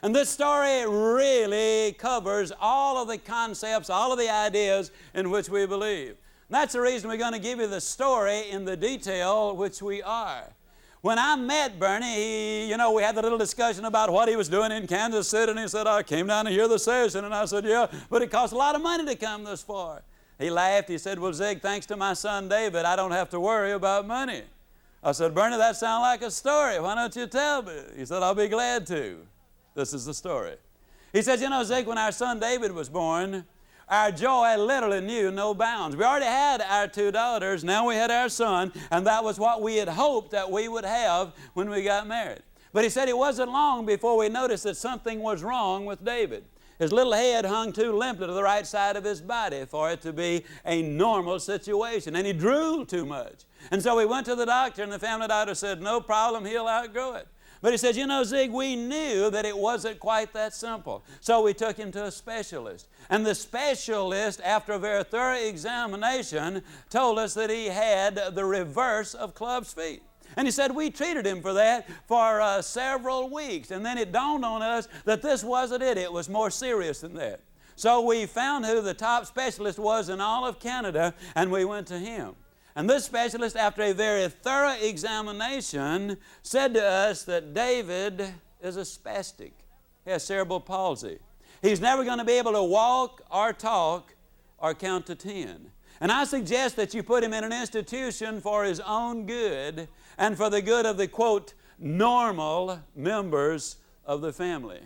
And this story really covers all of the concepts, all of the ideas in which we believe. And that's the reason we're going to give you the story in the detail which we are. When I met Bernie, we had the little discussion about what he was doing in Kansas City, and he said, I came down to hear the session, and I said, yeah, but it costs a lot of money to come this far. He laughed. He said, well, Zig, thanks to my son David, I don't have to worry about money. I said, Bernie, that sounds like a story. Why don't you tell me? He said, I'll be glad to. This is the story. He said, Zig, when our son David was born, our joy literally knew no bounds. We already had our 2 daughters, now we had our son, and that was what we had hoped that we would have when we got married. But he said it wasn't long before we noticed that something was wrong with David. His little head hung too limply to the right side of his body for it to be a normal situation, and he drooled too much. And so we went to the doctor, and the family doctor said, no problem, he'll outgrow it. But he said, Zig, we knew that it wasn't quite that simple. So we took him to a specialist. And the specialist, after a very thorough examination, told us that he had the reverse of club's feet. And he said, we treated him for that for several weeks. And then it dawned on us that this wasn't it. It was more serious than that. So we found who the top specialist was in all of Canada, and we went to him. And this specialist, after a very thorough examination, said to us that David is a spastic. He has cerebral palsy. He's never going to be able to walk or talk or count to 10. And I suggest that you put him in an institution for his own good and for the good of the, quote, normal members of the family.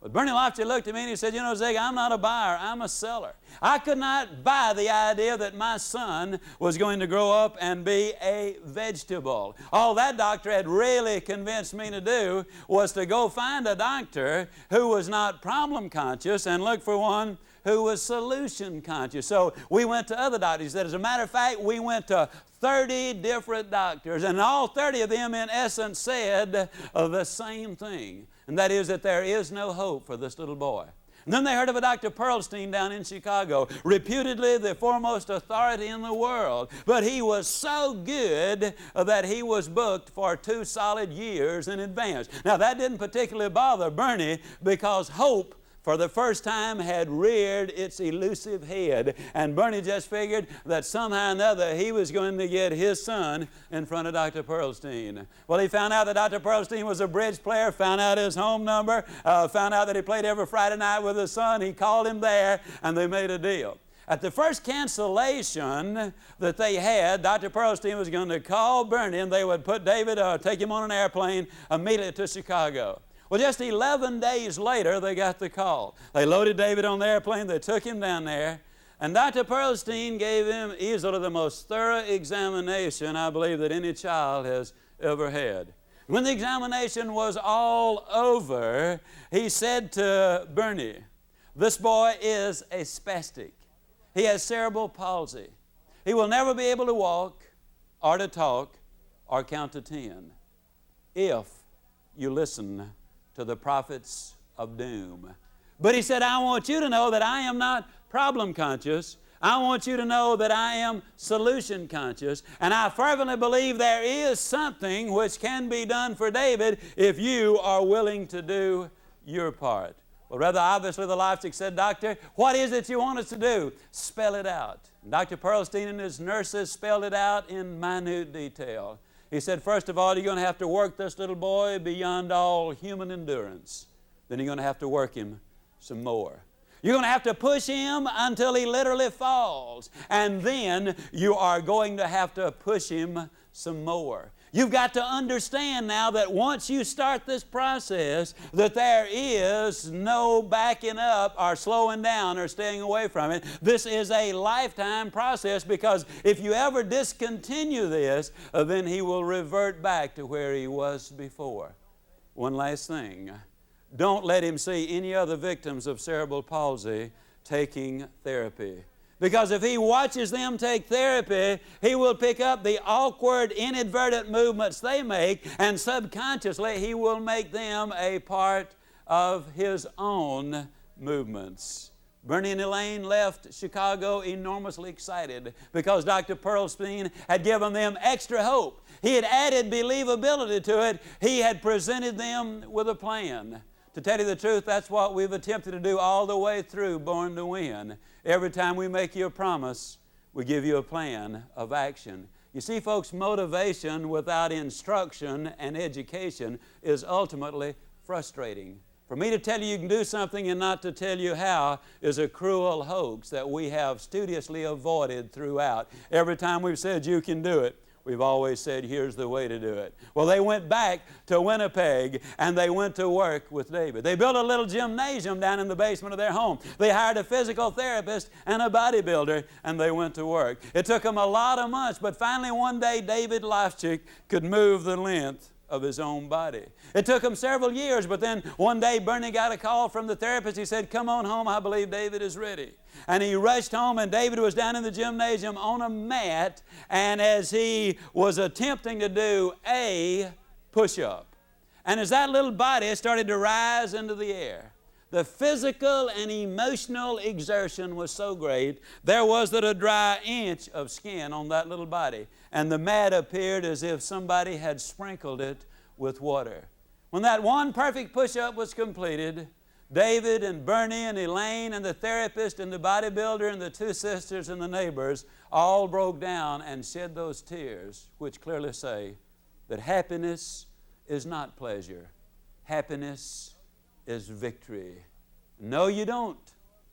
But Bernie Lofchick looked at me and he said, Zig, I'm not a buyer, I'm a seller. I could not buy the idea that my son was going to grow up and be a vegetable. All that doctor had really convinced me to do was to go find a doctor who was not problem conscious and look for one who was solution conscious. So we went to other doctors. He said, as a matter of fact, we went to 30 different doctors, and all 30 of them in essence said the same thing, and that is that there is no hope for this little boy. And then they heard of a Dr. Pearlstein down in Chicago, reputedly the foremost authority in the world. But he was so good that he was booked for 2 solid years in advance. Now that didn't particularly bother Bernie because hope for the first time had reared its elusive head. And Bernie just figured that somehow or another he was going to get his son in front of Dr. Pearlstein. Well, he found out that Dr. Pearlstein was a bridge player, found out his home number, found out that he played every Friday night with his son. He called him there, and they made a deal. At the first cancellation that they had, Dr. Pearlstein was going to call Bernie, and they would put David, take him on an airplane immediately to Chicago. Well, just 11 days later, they got the call. They loaded David on the airplane. They took him down there. And Dr. Pearlstein gave him easily the most thorough examination, I believe, that any child has ever had. When the examination was all over, he said to Bernie, this boy is a spastic. He has cerebral palsy. He will never be able to walk or to talk or count to 10 if you listen to the prophets of doom. But he said, I want you to know that I am not problem conscious. I want you to know that I am solution conscious. And I fervently believe there is something which can be done for David if you are willing to do your part. Well, rather obviously the Lofchik said, Doctor, what is it you want us to do? Spell it out. And Dr. Pearlstein and his nurses spelled it out in minute detail. He said, first of all, you're going to have to work this little boy beyond all human endurance. Then you're going to have to work him some more. You're going to have to push him until he literally falls. And then you are going to have to push him some more. You've got to understand now that once you start this process, that there is no backing up or slowing down or staying away from it. This is a lifetime process, because if you ever discontinue this, then he will revert back to where he was before. One last thing. Don't let him see any other victims of cerebral palsy taking therapy. Because if he watches them take therapy, he will pick up the awkward, inadvertent movements they make, and subconsciously he will make them a part of his own movements. Bernie and Elaine left Chicago enormously excited because Dr. Pearlstein had given them extra hope. He had added believability to it. He had presented them with a plan. To tell you the truth, that's what we've attempted to do all the way through Born to Win. Every time we make you a promise, we give you a plan of action. You see, folks, motivation without instruction and education is ultimately frustrating. For me to tell you you can do something and not to tell you how is a cruel hoax that we have studiously avoided throughout. Every time we've said you can do it, we've always said, here's the way to do it. Well, they went back to Winnipeg and they went to work with David. They built a little gymnasium down in the basement of their home. They hired a physical therapist and a bodybuilder, and they went to work. It took them a lot of months, but finally one day David Lofchick could move the length of his own body. It took him several years, but then one day Bernie got a call from the therapist. He said, come on home, I believe David is ready. And he rushed home, and David was down in the gymnasium on a mat, and as he was attempting to do a push-up, and as that little body started to rise into the air, the physical and emotional exertion was so great, there wasn't a dry inch of skin on that little body. And the mat appeared as if somebody had sprinkled it with water. When that one perfect push-up was completed, David and Bernie and Elaine and the therapist and the bodybuilder and the two sisters and the neighbors all broke down and shed those tears, which clearly say that happiness is not pleasure. Happiness is victory. No, you don't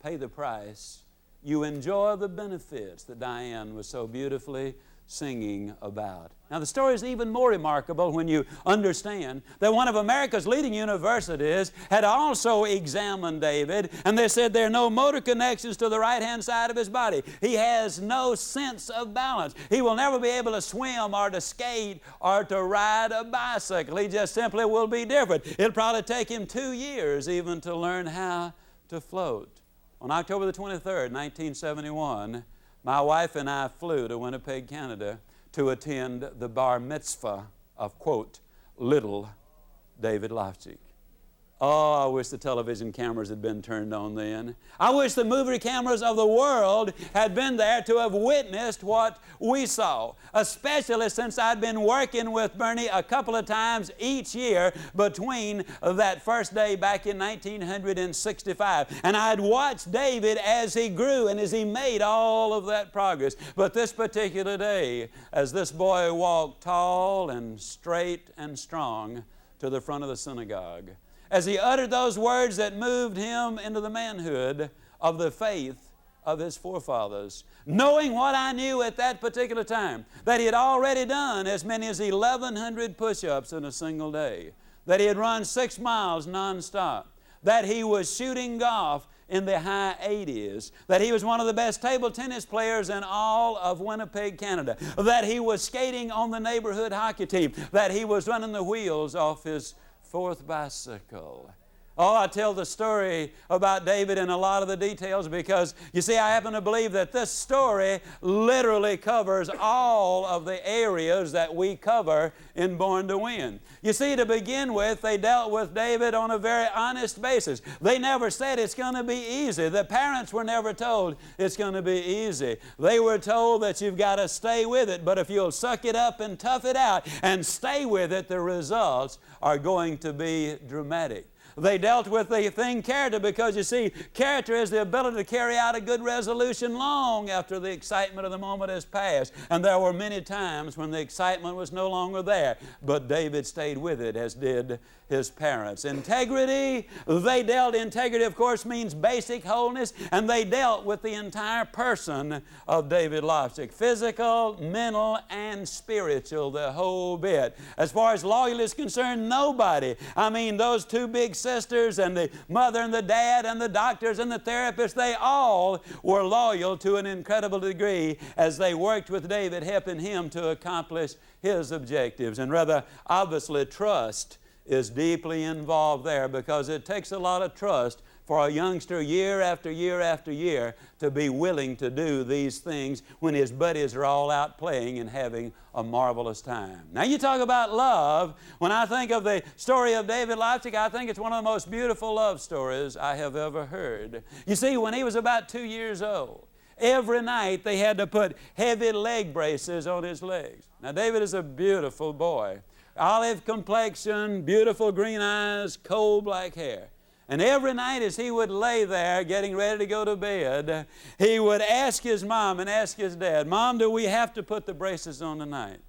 pay the price. You enjoy the benefits that Diane was so beautifully singing about. Now, the story is even more remarkable when you understand that one of America's leading universities had also examined David, and they said there are no motor connections to the right-hand side of his body. He has no sense of balance. He will never be able to swim or to skate or to ride a bicycle. He just simply will be different. It'll probably take him 2 years even to learn how to float. On October the 23rd, 1971, my wife and I flew to Winnipeg, Canada to attend the bar mitzvah of, quote, little David Lofchick. Oh, I wish the television cameras had been turned on then. I wish the movie cameras of the world had been there to have witnessed what we saw, especially since I'd been working with Bernie a couple of times each year between that first day back in 1965. And I'd watched David as he grew and as he made all of that progress. But this particular day, as this boy walked tall and straight and strong to the front of the synagogue, as he uttered those words that moved him into the manhood of the faith of his forefathers, knowing what I knew at that particular time, that he had already done as many as 1,100 push-ups in a single day, that he had run 6 miles nonstop, that he was shooting golf in the high 80s, that he was one of the best table tennis players in all of Winnipeg, Canada, that he was skating on the neighborhood hockey team, that he was running the wheels off his 4th bicycle. Oh, I tell the story about David in a lot of the details because, you see, I happen to believe that this story literally covers all of the areas that we cover in Born to Win. You see, to begin with, they dealt with David on a very honest basis. They never said it's going to be easy. The parents were never told it's going to be easy. They were told that you've got to stay with it, but if you'll suck it up and tough it out and stay with it, the results are going to be dramatic. They dealt with the thing character because, you see, character is the ability to carry out a good resolution long after the excitement of the moment has passed. And there were many times when the excitement was no longer there, but David stayed with it, as did his parents. Integrity, integrity, of course, means basic wholeness, and they dealt with the entire person of David Lofchick. Physical, mental, and spiritual, the whole bit. As far as loyalty is concerned, nobody. I mean, those 2 big sisters and the mother and the dad and the doctors and the therapists, they all were loyal to an incredible degree as they worked with David, helping him to accomplish his objectives. And rather, obviously, trust is deeply involved there because it takes a lot of trust for a youngster year after year after year to be willing to do these things when his buddies are all out playing and having a marvelous time. Now, you talk about love. When I think of the story of David Lofchick, I think it's one of the most beautiful love stories I have ever heard. You see, when he was about 2 years old, every night they had to put heavy leg braces on his legs. Now, David is a beautiful boy. olive complexion, beautiful green eyes, coal black hair. And every night as he would lay there getting ready to go to bed, he would ask his mom and ask his dad, Mom, do we have to put the braces on tonight?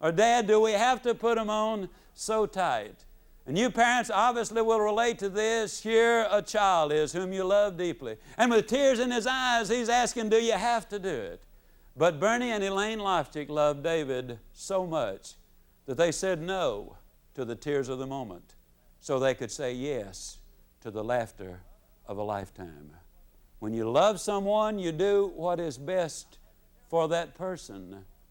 Or Dad, do we have to put them on so tight? And you parents obviously will relate to this. Here a child is whom you love deeply. And with tears in his eyes, he's asking, do you have to do it? But Bernie and Elaine Lofchick loved David so much that they said no to the tears of the moment so they could say yes to the laughter of a lifetime. When you love someone, you do what is best for that person.